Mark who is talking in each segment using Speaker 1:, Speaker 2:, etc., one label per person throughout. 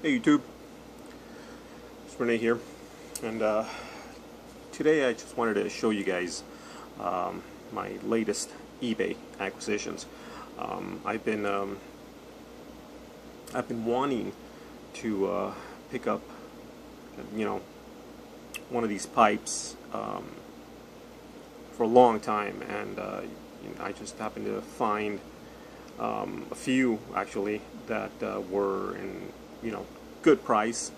Speaker 1: Hey YouTube, it's Renee here, and today I just wanted to show you guys my latest eBay acquisitions. I've been wanting to pick up, one of these pipes for a long time, and I just happened to find a few actually that were in good price.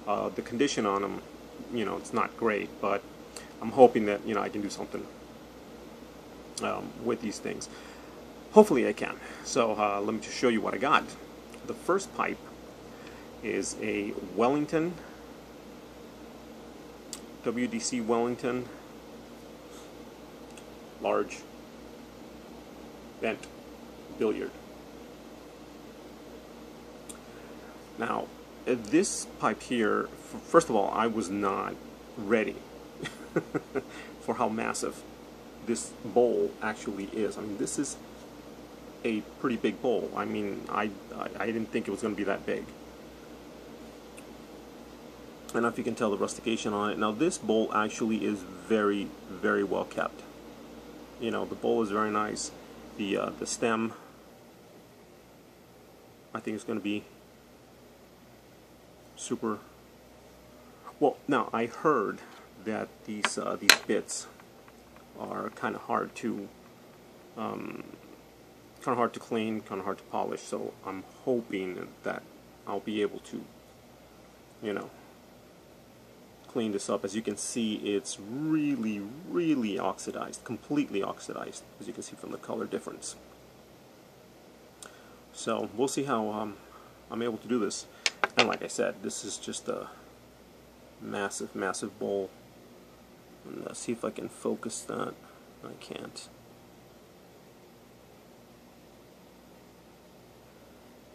Speaker 1: The condition on them, it's not great, but I'm hoping that I can do something with these things. Hopefully I can. So let me just show you what I got. The first pipe is a Wellington, WDC Wellington large bent billiard. Now, this pipe here, first of all, I was not ready for how massive this bowl actually is. I mean, this is a pretty big bowl. I mean, I didn't think it was going to be that big. I don't know if you can tell the rustication on it. Now, this bowl actually is very, very well kept. The bowl is very nice. The stem, I think, is going to be super. Well, now I heard that these bits are kind of hard to clean, kind of hard to polish. So I'm hoping that I'll be able to, clean this up. As you can see, it's really, really oxidized, completely oxidized, as you can see from the color difference. So we'll see how I'm able to do this. And like I said, this is just a massive, massive bowl. And let's see if I can focus that. I can't.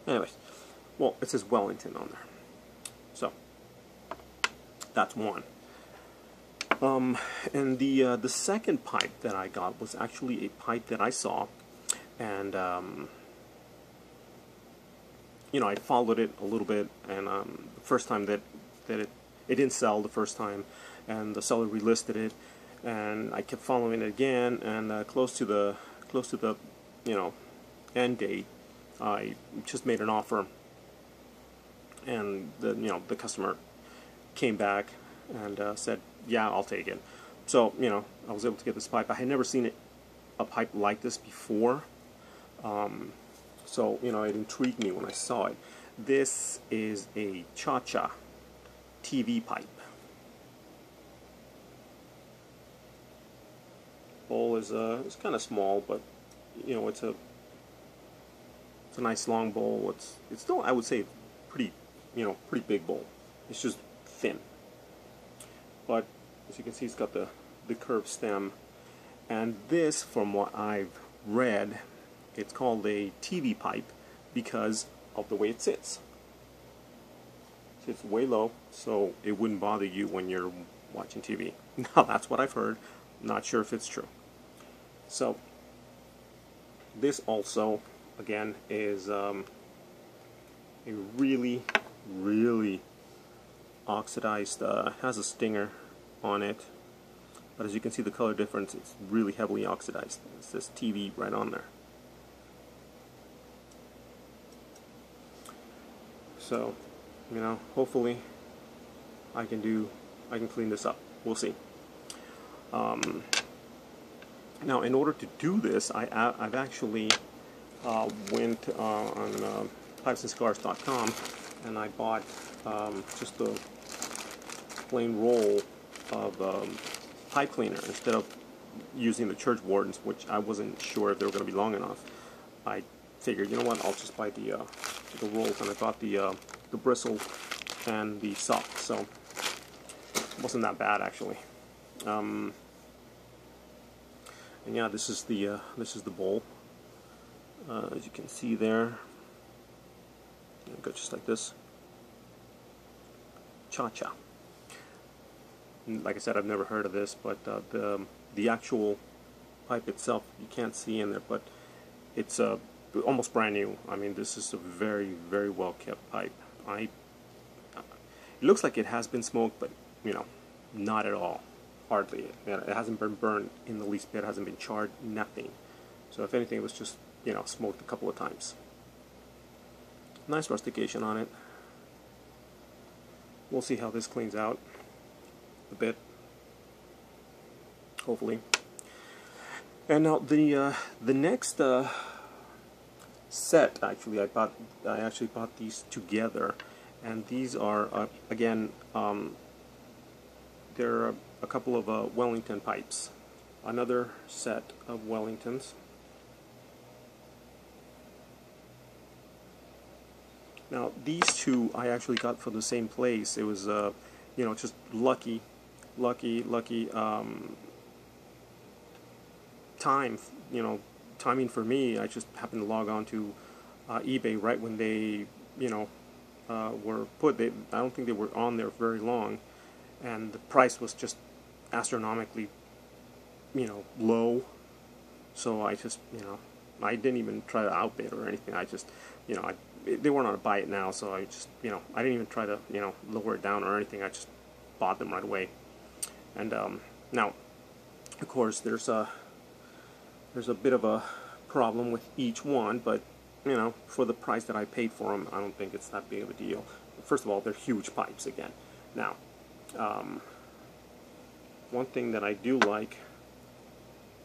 Speaker 1: Anyways, well, it says Wellington on there. So that's one. And the second pipe that I got was actually a pipe that I saw, and I followed it a little bit, and the first time that it didn't sell the first time, and the seller relisted it, and I kept following it again, and close to the end date, I just made an offer, and the customer came back and said, yeah, I'll take it. So I was able to get this pipe. I had never seen a pipe like this before. So it intrigued me when I saw it. This is a Cha-Cha TV pipe. Bowl is it's kind of small, but it's a nice long bowl. It's still, I would say, pretty big bowl. It's just thin. But as you can see, it's got the curved stem, and this, from what I've read, it's called a TV pipe because of the way it sits. It sits way low, so it wouldn't bother you when you're watching TV. Now, that's what I've heard. Not sure if it's true. So this also, again, is a really, really oxidized, has a stinger on it, but as you can see, the color difference, it's really heavily oxidized. It says TV right on there. So hopefully I can clean this up. We'll see. Now, in order to do this, I've actually went on pipesandcigars.com, and I bought just a plain roll of pipe cleaner instead of using the church wardens, which I wasn't sure if they were going to be long enough. I figured, you know what, I'll just buy the rolls, and I bought the bristle and the sock, so it wasn't that bad actually. And yeah, this is the bowl. As you can see there, it goes just like this. Cha-Cha. Like I said, I've never heard of this, but the actual pipe itself, you can't see in there, but it's almost brand new. I mean, this is a very, very well kept pipe. I It looks like it has been smoked, but you know, not at all. Hardly. It hasn't been burned in the least bit. It hasn't been charred. Nothing. So if anything, it was just, you know, smoked a couple of times. Nice rustication on it. We'll see how this cleans out a bit, hopefully. And now the next set, actually, I actually bought these together, and these are again, they're a couple of Wellington pipes. Another set of Wellingtons. Now these two I actually got from the same place. It was you know, just lucky time, you know, timing for me. I just happened to log on to eBay right when they, you know, were put. I don't think they were on there very long, and the price was just astronomically, you know, low. So I just, you know, I didn't even try to outbid or anything. I just, you know, they weren't on a buy it now, so I just, you know, I didn't even try to, you know, lower it down or anything. I just bought them right away. And now, of course, there's a bit of a problem with each one, but you know, for the price that I paid for them, I don't think it's that big of a deal. First of all, they're huge pipes again. Now, one thing that I do like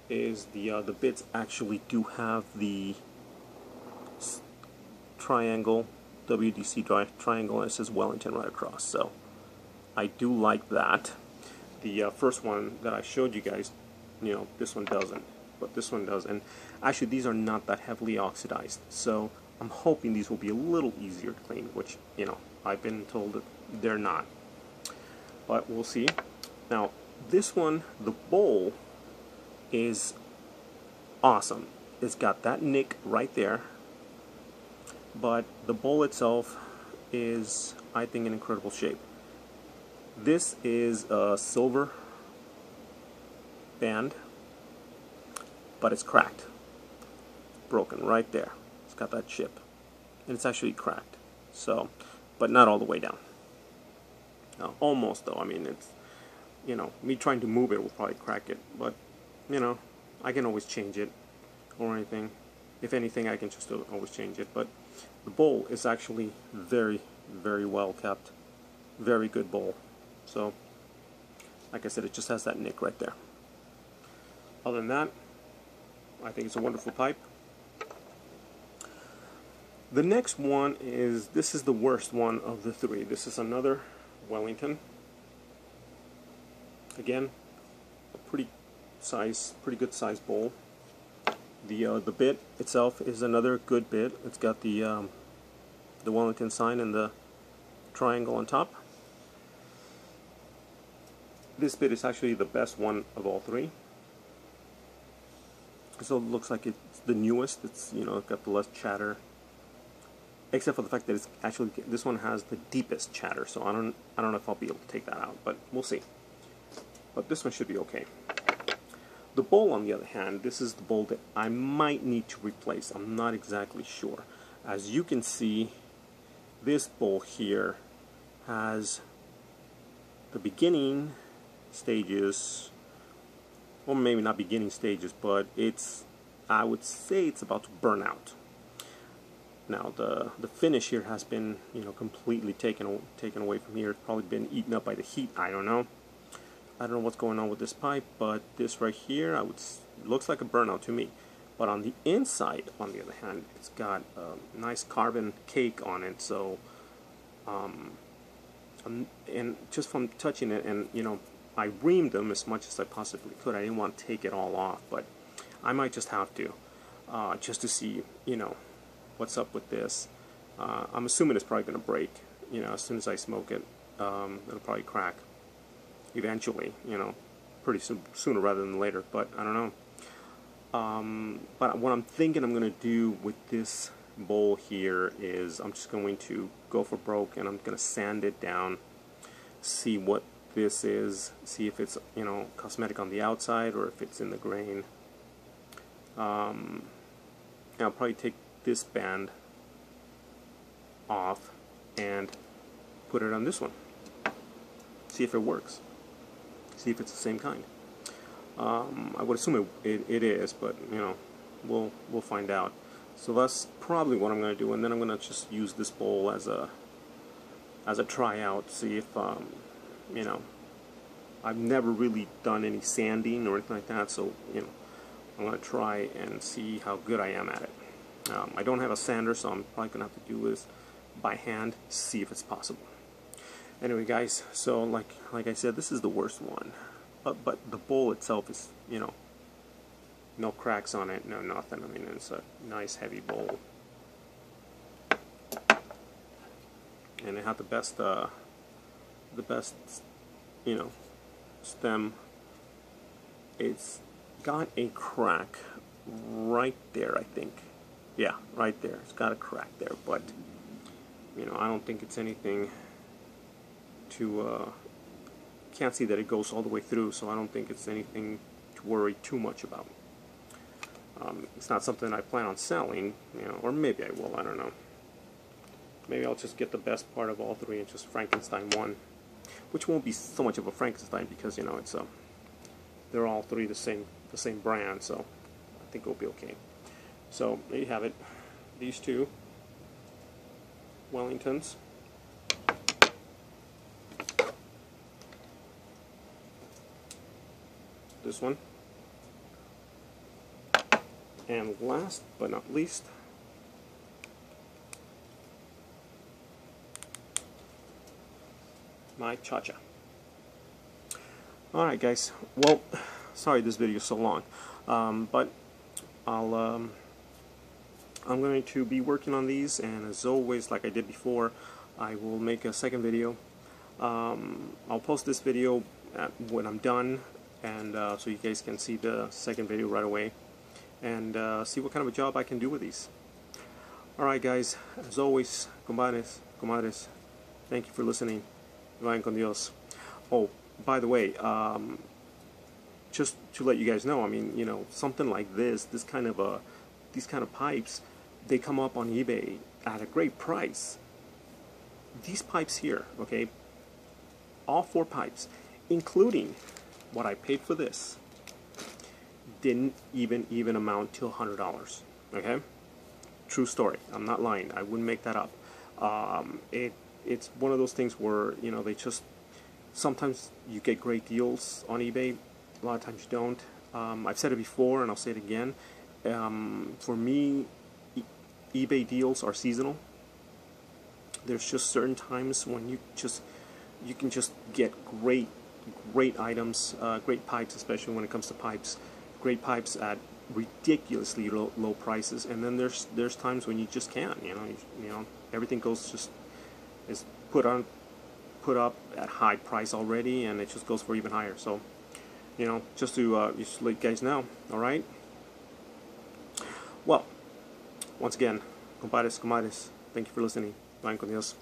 Speaker 1: is the bits actually do have the triangle, WDC triangle, and it says Wellington right across. So I do like that. The first one that I showed you guys, you know, this one doesn't, but this one does. And actually, these are not that heavily oxidized, so I'm hoping these will be a little easier to clean, which, you know, I've been told that they're not, but we'll see. Now this one, the bowl is awesome. It's got that nick right there, but the bowl itself is, I think, in incredible shape. This is a silver band, but it's cracked, broken right there. It's got that chip, and it's actually cracked. So, but not all the way down. Almost though. I mean, it's, you know, me trying to move it will probably crack it, but you know, I can always change it or anything. If anything, I can just always change it. But the bowl is actually very, very well kept. Very good bowl. So, like I said, it just has that nick right there. Other than that, I think it's a wonderful pipe. The next one is, this is the worst one of the three. This is another Wellington. Again, a pretty good size bowl. The bit itself is another good bit. It's got the Wellington sign and the triangle on top. This bit is actually the best one of all three. So it looks like it's the newest. It's, you know, got the less chatter, except for the fact that it's actually, this one has the deepest chatter. So I don't know if I'll be able to take that out, but we'll see. But this one should be okay. The bowl, on the other hand, this is the bowl that I might need to replace. I'm not exactly sure. As you can see, this bowl here has the beginning stages, or maybe not beginning stages, but it's, I would say it's about to burn out. Now the finish here has been, you know, completely taken away from here. It's probably been eaten up by the heat. I don't know what's going on with this pipe, but this right here, looks like a burnout to me. But on the inside, on the other hand, it's got a nice carbon cake on it. So, and just from touching it, and you know, I reamed them as much as I possibly could. I didn't want to take it all off, but I might just have to, just to see, you know, what's up with this. I'm assuming it's probably going to break. You know, as soon as I smoke it, it'll probably crack. Eventually, you know, pretty sooner rather than later. But I don't know. But what I'm thinking I'm going to do with this bowl here is I'm just going to go for broke, and I'm going to sand it down, see what this is, see if it's, you know, cosmetic on the outside or if it's in the grain. And I'll probably take this band off and put it on this one. see if it works, see if it's the same kind. I would assume it is, but you know, we'll find out. So that's probably what I'm going to do, and then I'm going to just use this bowl as a tryout, see if you know, I've never really done any sanding or anything like that, so you know, I'm going to try and see how good I am at it. I don't have a sander, so I'm probably going to have to do this by hand, see if it's possible. Anyway, guys, so like I said, this is the worst one, but the bowl itself is, you know, no cracks on it, no nothing. I mean, it's a nice heavy bowl, and it had the best, you know, stem. It's got a crack right there, I think. Yeah, right there. It's got a crack there, but you know, I don't think it's anything to. Can't see that it goes all the way through, so I don't think it's anything to worry too much about. It's not something I plan on selling, you know, or maybe I will. I don't know. Maybe I'll just get the best part of all three and just Frankenstein one, which won't be so much of a Frankenstein because, you know, it's they're all three the same brand, so I think it'll be okay. So there you have it. These two Wellingtons. This one. And last but not least, my Cha-Cha. Alright guys, well, sorry this video is so long, but I'm going to be working on these, and as always, like I did before, I will make a second video. I'll post this video when I'm done, and so you guys can see the second video right away, and see what kind of a job I can do with these. Alright guys, as always, compadres, comadres, thank you for listening. Vayan con Dios. Oh, by the way, just to let you guys know, I mean, you know, something like this kind of these kind of pipes, they come up on eBay at a great price. These pipes here, okay, all 4 pipes, including what I paid for this, didn't even amount to $100. Okay, true story. I'm not lying. I wouldn't make that up. It's one of those things where, you know, they just, sometimes you get great deals on eBay, a lot of times you don't. I've said it before and I'll say it again. For me, eBay deals are seasonal. There's just certain times when you can just get great items, great pipes, especially when it comes to pipes, great pipes at ridiculously low prices, and then there's times when you just can't, you know, everything is put up at high price already, and it just goes for even higher. So, you know, just to let you guys know. All right. Well, once again, compadres, comadres, thank you for listening. Vayan con Dios.